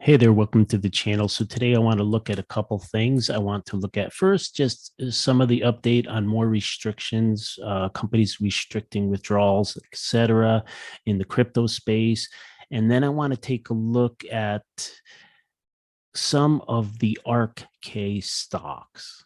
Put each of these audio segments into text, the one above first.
Hey there, welcome to the channel. So today I want to look at a couple things. I want to look at first just some of the update on more restrictions, companies restricting withdrawals, etc., in the crypto space. And then I want to take a look at some of the ARKK stocks.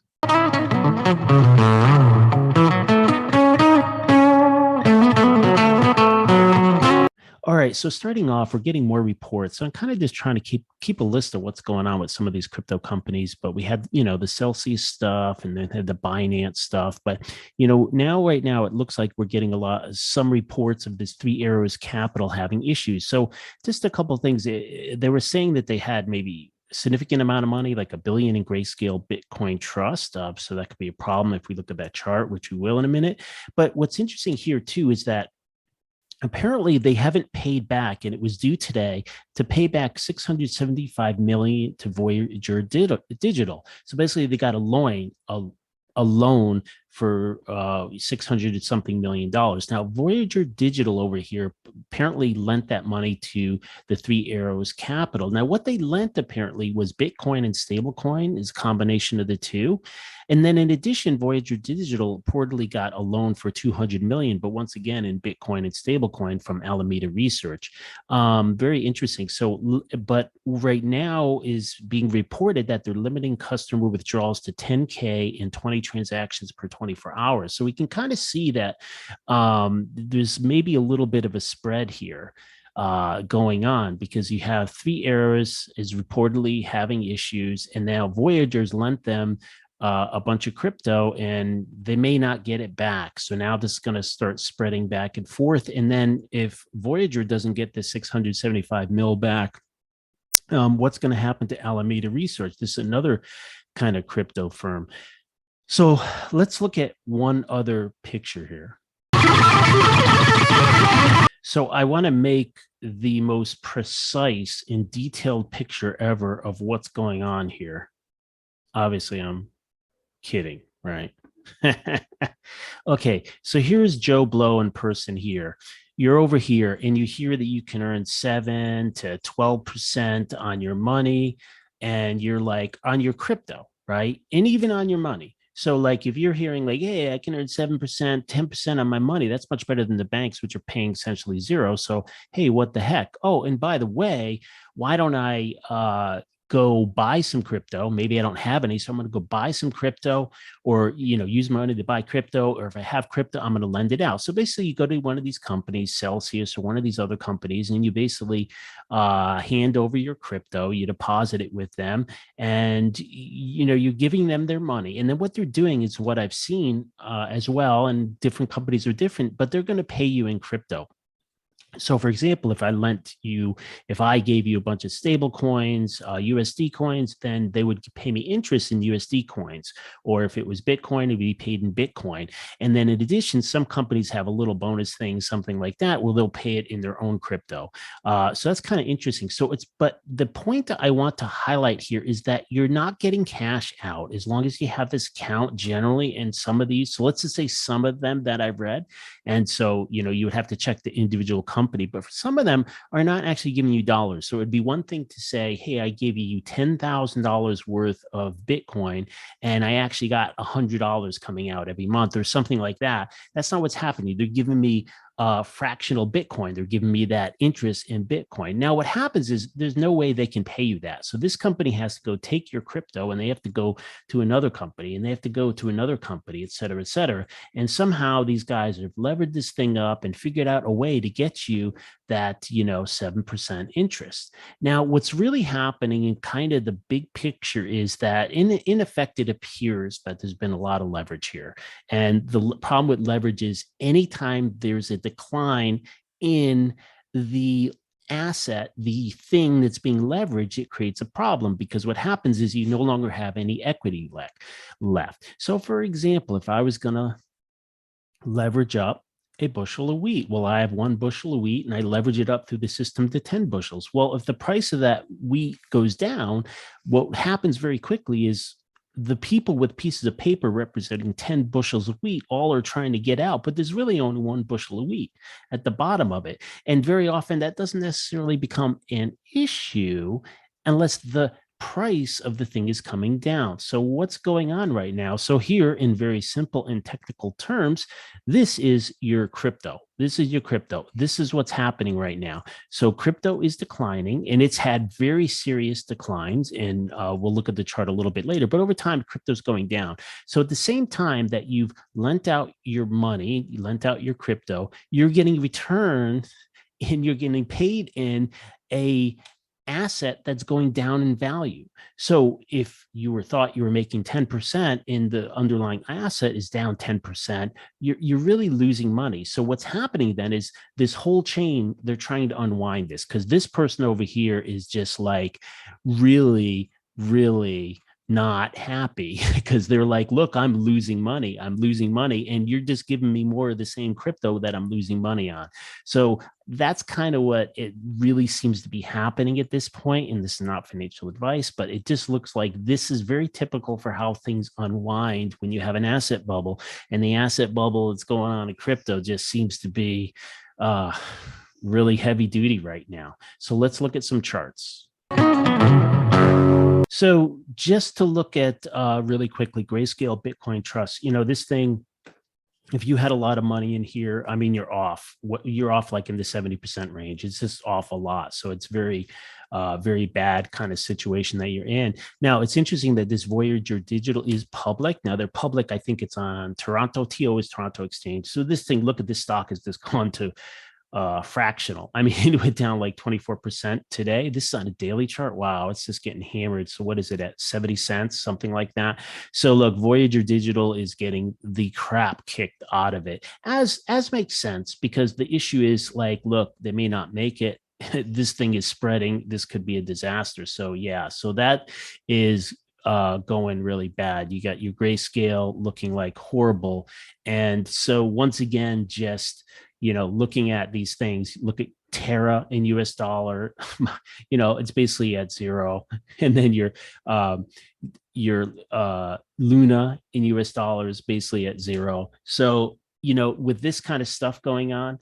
All right, so starting off, we're getting more reports. So I'm kind of just trying to keep a list of what's going on with some of these crypto companies. But we had, the Celsius stuff, and then had the Binance stuff. But right now it looks like we're getting some reports of this Three Arrows Capital having issues. So just a couple of things. They were saying that they had maybe a significant amount of money, like $1 billion in Grayscale Bitcoin Trust. So that could be a problem if we look at that chart, which we will in a minute. But what's interesting here too is that apparently they haven't paid back, and it was due today to pay back 675 million to Voyager Digital. So basically they got a loan for 600 something million dollars. Now, Voyager Digital over here apparently lent that money to the Three Arrows Capital. Now, what they lent apparently was Bitcoin and stablecoin, is a combination of the two. And then in addition, Voyager Digital reportedly got a loan for 200 million, but once again in Bitcoin and stablecoin from Alameda Research. Very interesting. So, but right now is being reported that they're limiting customer withdrawals to 10K and 20 transactions per 24 hours. So we can kind of see that there's maybe a little bit of a spread here going on, because you have Three Arrows is reportedly having issues, and now Voyager's lent them a bunch of crypto and they may not get it back. So now this is going to start spreading back and forth. And then if Voyager doesn't get the 675 mil back, what's going to happen to Alameda Research? This is another kind of crypto firm. So let's look at one other picture here. So I want to make the most precise and detailed picture ever of what's going on here. Obviously, I'm kidding, right? Okay, so here's Joe Blow in person here. You're over here and you hear that you can earn 7 to 12% on your money, and you're like on your crypto, right? And even on your money. So like if you're hearing like, hey, I can earn 7%, 10% on my money, that's much better than the banks, which are paying essentially zero. So, hey, what the heck? Oh, and by the way, why don't I go buy some crypto? Maybe I don't have any, so I'm going to go buy some crypto, or use my money to buy crypto, or if I have crypto, I'm going to lend it out. So basically you go to one of these companies, Celsius or one of these other companies, and you basically hand over your crypto, you deposit it with them, and you're giving them their money. And then what they're doing is what I've seen as well, and different companies are different, but they're going to pay you in crypto. So for example, if I gave you a bunch of stable coins, USD coins, then they would pay me interest in USD coins. Or if it was Bitcoin, it'd be paid in Bitcoin. And then in addition, some companies have a little bonus thing, something like that, where they'll pay it in their own crypto. So that's kind of interesting. But the point that I want to highlight here is that you're not getting cash out as long as you have this account generally. And some of these, so let's just say some of them that I've read. And so, you would have to check the individual company, but for some of them are not actually giving you dollars. So it'd be one thing to say, hey, I gave you $10,000 worth of Bitcoin and I actually got $100 coming out every month or something like that. That's not what's happening. They're giving me fractional Bitcoin. They're giving me that interest in Bitcoin. Now, what happens is there's no way they can pay you that. So this company has to go take your crypto, and they have to go to another company, and they have to go to another company, et cetera, et cetera. And somehow these guys have levered this thing up and figured out a way to get you that, 7% interest. Now, what's really happening in kind of the big picture is that in effect, it appears that there's been a lot of leverage here. And the problem with leverage is anytime there's a decline in the asset, the thing that's being leveraged, it creates a problem, because what happens is you no longer have any equity left. So for example, if I was going to leverage up a bushel of wheat, well, I have 1 bushel of wheat and I leverage it up through the system to 10 bushels. Well, if the price of that wheat goes down, what happens very quickly is the people with pieces of paper representing 10 bushels of wheat all are trying to get out, but there's really only 1 bushel of wheat at the bottom of it. And very often that doesn't necessarily become an issue unless the price of the thing is coming down. So what's going on right now? So here, in very simple and technical terms, this is your crypto. This is your crypto. This is what's happening right now. So crypto is declining, and it's had very serious declines. And we'll look at the chart a little bit later. But over time, crypto's going down. So at the same time that you've lent out your money, you lent out your crypto, you're getting returned and you're getting paid in a asset that's going down in value. So if you were thought you were making 10% and the underlying asset is down 10%, you're really losing money. So what's happening then is this whole chain, they're trying to unwind this because this person over here is just like really, really not happy because they're like, look, I'm losing money. I'm losing money. And you're just giving me more of the same crypto that I'm losing money on. So that's kind of what it really seems to be happening at this point. And this is not financial advice, but it just looks like this is very typical for how things unwind when you have an asset bubble. And the asset bubble that's going on in crypto just seems to be really heavy duty right now. So let's look at some charts. So just to look at really quickly, Grayscale Bitcoin Trust, this thing, if you had a lot of money in here, I mean, you're off. You're off like in the 70% range. It's just off a lot. So it's very, very bad kind of situation that you're in. Now, it's interesting that this Voyager Digital is public. Now, they're public. I think it's on Toronto. TO is Toronto Exchange. So this thing, look at this stock has just gone to fractional. I mean, it went down like 24% today. This is on a daily chart. Wow, it's just getting hammered. So what is it at 70 cents, something like that? So look, Voyager Digital is getting the crap kicked out of it, as makes sense, because the issue is like, look, they may not make it. This thing is spreading. This could be a disaster. So yeah, so that is going really bad. You got your Grayscale looking like horrible. And so once again, just looking at these things, look at Terra in US dollar, it's basically at zero. And then your Luna in US dollars basically at zero. So, with this kind of stuff going on,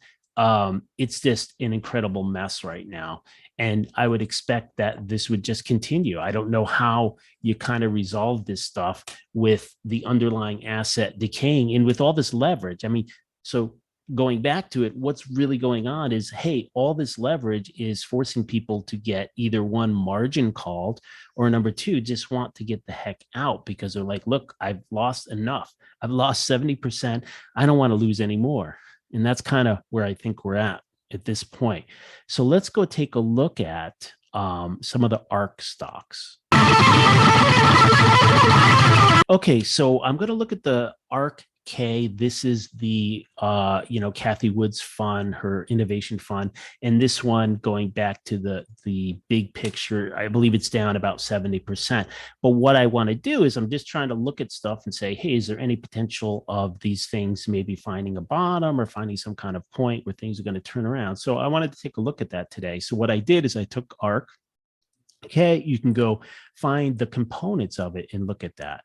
it's just an incredible mess right now. And I would expect that this would just continue. I don't know how you kind of resolve this stuff with the underlying asset decaying and with all this leverage. I mean, so going back to it, what's really going on is, hey, all this leverage is forcing people to get either one, margin called, or number two, just want to get the heck out because they're like, look, I've lost enough. I've lost 70%. I don't want to lose any more. And that's kind of where I think we're at this point. So let's go take a look at some of the ARK stocks. Okay, so I'm going to look at the ARKK. This is the Kathy Wood's fund, her innovation fund, and this one going back to the big picture, I believe it's down about 70%. But what I want to do is I'm just trying to look at stuff and say, hey, is there any potential of these things maybe finding a bottom or finding some kind of point where things are going to turn around? So I wanted to take a look at that today. So what I did is I took ARK. Okay, you can go find the components of it and look at that.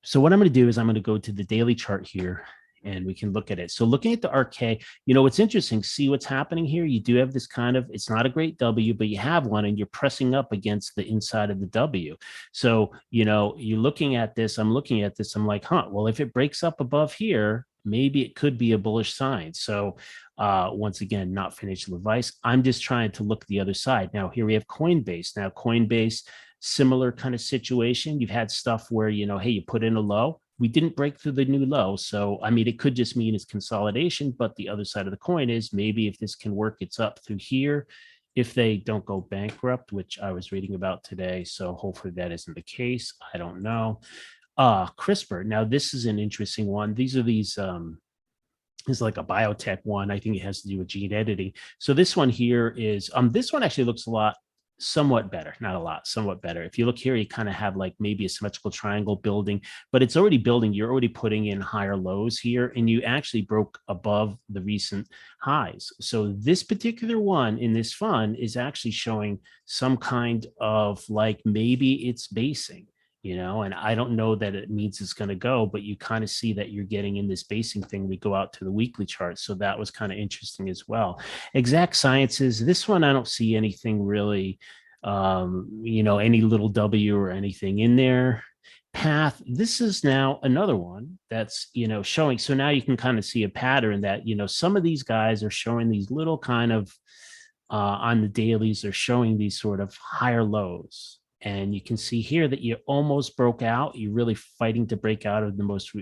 So what I'm going to do is I'm going to go to the daily chart here and we can look at it. So looking at the ARKK, what's interesting, see what's happening here. You do have this kind of, it's not a great W, but you have one and you're pressing up against the inside of the W. So, you're looking at this, I'm looking at this, I'm like, well, if it breaks up above here, maybe it could be a bullish sign. So once again, not financial advice. I'm just trying to look the other side. Now here we have Coinbase. Now Coinbase, similar kind of situation. You've had stuff where, hey, you put in a low. We didn't break through the new low. So, I mean, it could just mean it's consolidation, but the other side of the coin is maybe if this can work, it's up through here. If they don't go bankrupt, which I was reading about today. So hopefully that isn't the case. I don't know. CRISPR. Now, this is an interesting one. These is like a biotech one. I think it has to do with gene editing. So this one here is, this one actually looks somewhat better, not a lot, somewhat better. If you look here, you kind of have like maybe a symmetrical triangle building, but it's already building. You're already putting in higher lows here, and you actually broke above the recent highs. So this particular one in this fund is actually showing some kind of like maybe it's basing. And I don't know that it means it's going to go, but you kind of see that you're getting in this basing thing. We go out to the weekly chart. So that was kind of interesting as well. Exact Sciences, this one, I don't see anything really any little W or anything in there. Path, this is now another one that's, showing. So now you can kind of see a pattern that, some of these guys are showing these little kind of, on the dailies, they're showing these sort of higher lows. And you can see here that you almost broke out. You're really fighting to break out of the most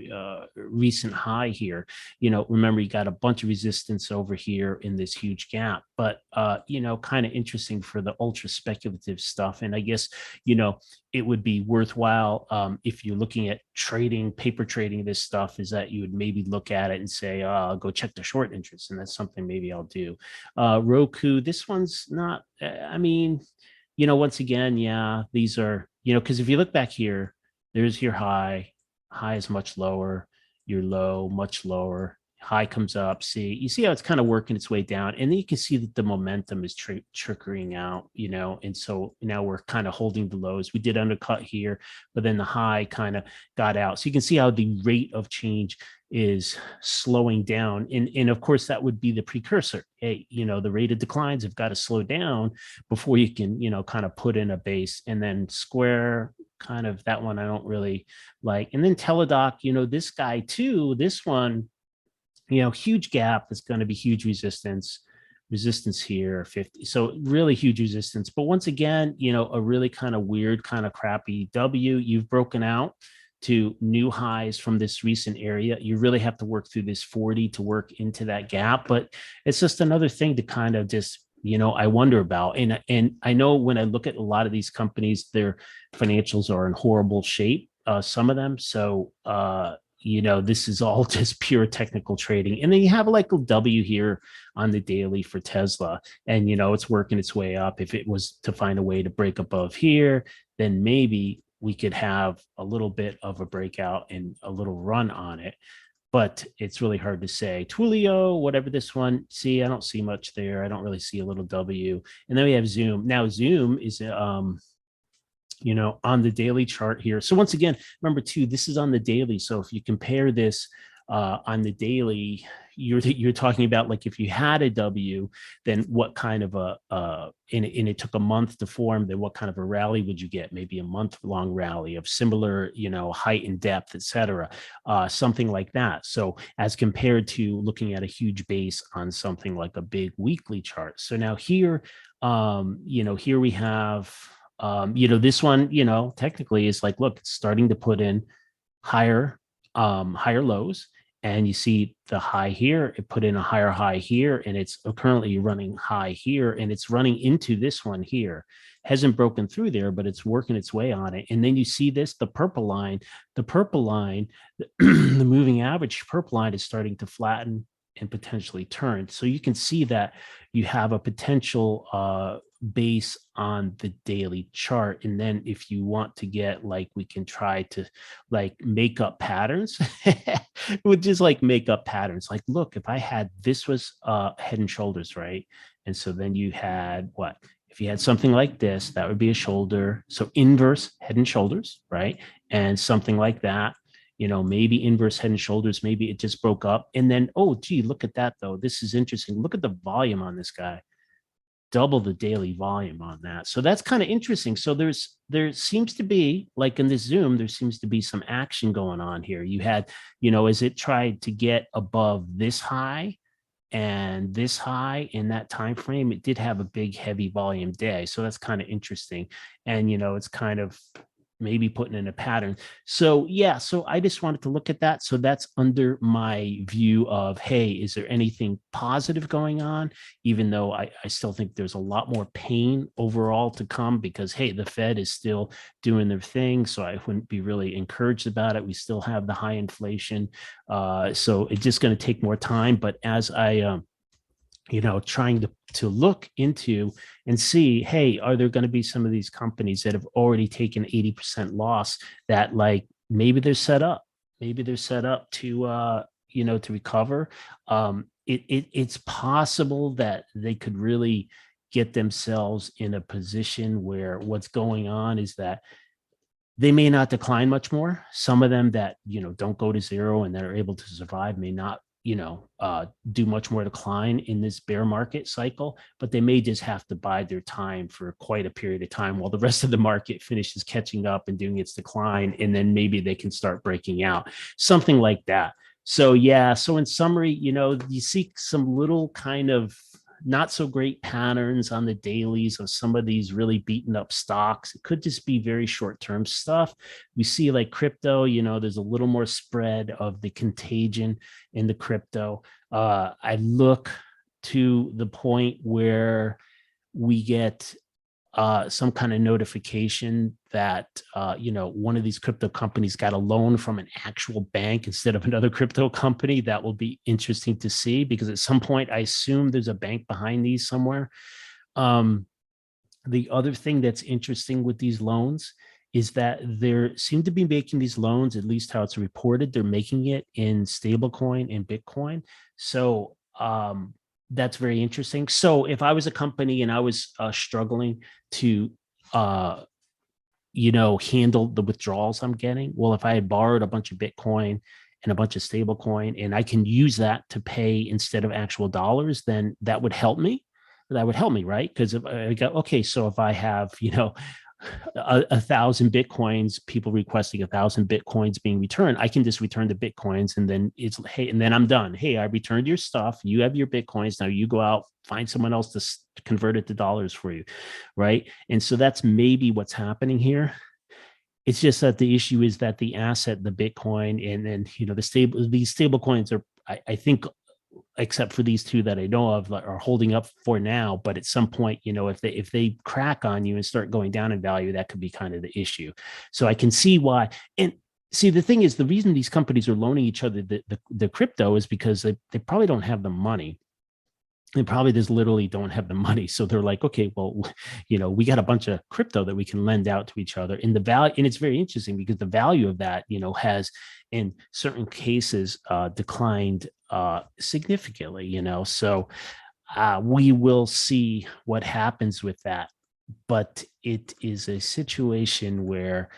recent high here. Remember, you got a bunch of resistance over here in this huge gap, but, kind of interesting for the ultra speculative stuff. And I guess, it would be worthwhile, if you're looking at trading, paper trading this stuff, is that you would maybe look at it and say, go check the short interest. And that's something maybe I'll do. Roku, this one's not, I mean, once again, yeah, these are, because if you look back here, there's your high is much lower, your low, much lower, high comes up. You see how it's kind of working its way down. And then you can see that the momentum is trickling out, and so now we're kind of holding the lows. We did undercut here, but then the high kind of got out. So you can see how the rate of change is slowing down. And of course, that would be the precursor. Hey, the rate of declines have got to slow down before you can, kind of put in a base. And then Square, kind of that one I don't really like. And then Teladoc, this guy too, this one, huge gap. It's going to be huge resistance here, 50. So really huge resistance. But once again, a really kind of weird, kind of crappy W. You've broken out to new highs from this recent area. You really have to work through this 40 to work into that gap. But it's just another thing to kind of just, I wonder about. And I know when I look at a lot of these companies, their financials are in horrible shape, some of them. So, this is all just pure technical trading. And then you have like a W here on the daily for Tesla. And, it's working its way up. If it was to find a way to break above here, then maybe we could have a little bit of a breakout and a little run on it. But it's really hard to say. Twilio, whatever this one, see, I don't see much there. I don't really see a little W. And then we have Zoom. Now, Zoom is, on the daily chart here. So once again, remember too, this is on the daily. So if you compare this on the daily, you're talking about like if you had a W, then what kind of and it took a month to form, then what kind of a rally would you get? Maybe a month-long rally of similar, height and depth, etc. Something like that. So as compared to looking at a huge base on something like a big weekly chart. So now here, here we have, this one, technically is like, look, it's starting to put in higher lows. And you see the high here, it put in a higher high here, and it's currently running high here, and it's running into this one here. Hasn't broken through there, but it's working its way on it. And then you see this, the purple line, the moving average purple line is starting to flatten and potentially turn. So you can see that you have a potential base on the daily chart. And then if you want to get, like, we can try to like make up patterns, which is like make up patterns. Like, look, if I had, this was head and shoulders, right? And so then you had what? If you had something like this, that would be a shoulder. So inverse head and shoulders, right? And something like that, maybe inverse head and shoulders, maybe it just broke up. And then, oh, gee, look at that though. This is interesting. Look at the volume on this guy. Double the daily volume on that. So that's kind of interesting. So there seems to be, like in this Zoom, there seems to be some action going on here. You had, as it tried to get above this high and this high in that time frame, it did have a big heavy volume day. So that's kind of interesting. And it's kind of maybe putting in a pattern. So yeah, so I just wanted to look at that. So that's under my view of, hey, is there anything positive going on? Even though I still think there's a lot more pain overall to come, because, hey, the Fed is still doing their thing. So I wouldn't be really encouraged about it. We still have the high inflation. So it's just going to take more time. But as I, trying to look into and see, hey, are there going to be some of these companies that have already taken 80% loss that, like, maybe they're set up to, to recover. It's possible that they could really get themselves in a position where what's going on is that they may not decline much more. Some of them that, don't go to zero and that are able to survive may not do much more decline in this bear market cycle, but they may just have to bide their time for quite a period of time while the rest of the market finishes catching up and doing its decline. And then maybe they can start breaking out, something like that. So, yeah. So in summary, you see some little kind of not so great patterns on the dailies of some of these really beaten up stocks. It could just be very short term stuff. We see like crypto, there's a little more spread of the contagion in the crypto. I look to the point where we get some kind of notification that one of these crypto companies got a loan from an actual bank instead of another crypto company. That will be interesting to see, because at some point I assume there's a bank behind these somewhere. The other thing that's interesting with these loans is that they seem to be making these loans, at least how it's reported, they're making it in stablecoin and Bitcoin. So that's very interesting. So if I was a company and I was struggling to, handle the withdrawals I'm getting, well, if I had borrowed a bunch of Bitcoin and a bunch of stablecoin and I can use that to pay instead of actual dollars, then that would help me. That would help me, right? Because if I go, okay, so if I have, 1,000 Bitcoins, people requesting 1,000 Bitcoins being returned, I can just return the Bitcoins and then hey, and then I'm done. Hey, I returned your stuff. You have your Bitcoins. Now you go out, find someone else to convert it to dollars for you. Right. And so that's maybe what's happening here. It's just that the issue is that the asset, the Bitcoin, and then, these stable coins are, I think, except for these two that I know of, are holding up for now. But at some point, if they crack on you and start going down in value, that could be kind of the issue. So I can see why. And see, the thing is, the reason these companies are loaning each other the crypto is because they probably don't have the money. They probably just literally don't have the money. So they're like, okay, well, we got a bunch of crypto that we can lend out to each other. And the value, and it's very interesting because the value of that, has in certain cases declined significantly, So we will see what happens with that. But it is a situation where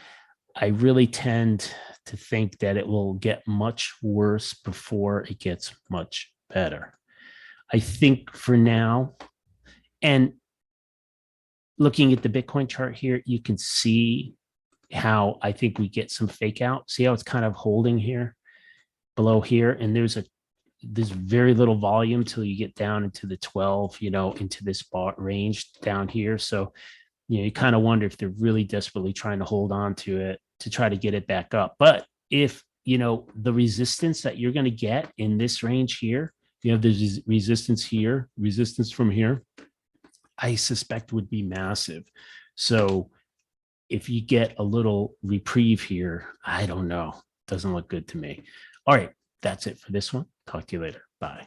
I really tend to think that it will get much worse before it gets much better. I think for now, and looking at the Bitcoin chart here, you can see how I think we get some fake out. See how it's kind of holding here below here. And there's very little volume till you get down into the 12, into this bar range down here. So, you kind of wonder if they're really desperately trying to hold on to it to try to get it back up. But if, the resistance that you're going to get in this range here, you have the resistance here, resistance from here, I suspect would be massive. So if you get a little reprieve here, I don't know. Doesn't look good to me. All right, that's it for this one. Talk to you later. Bye.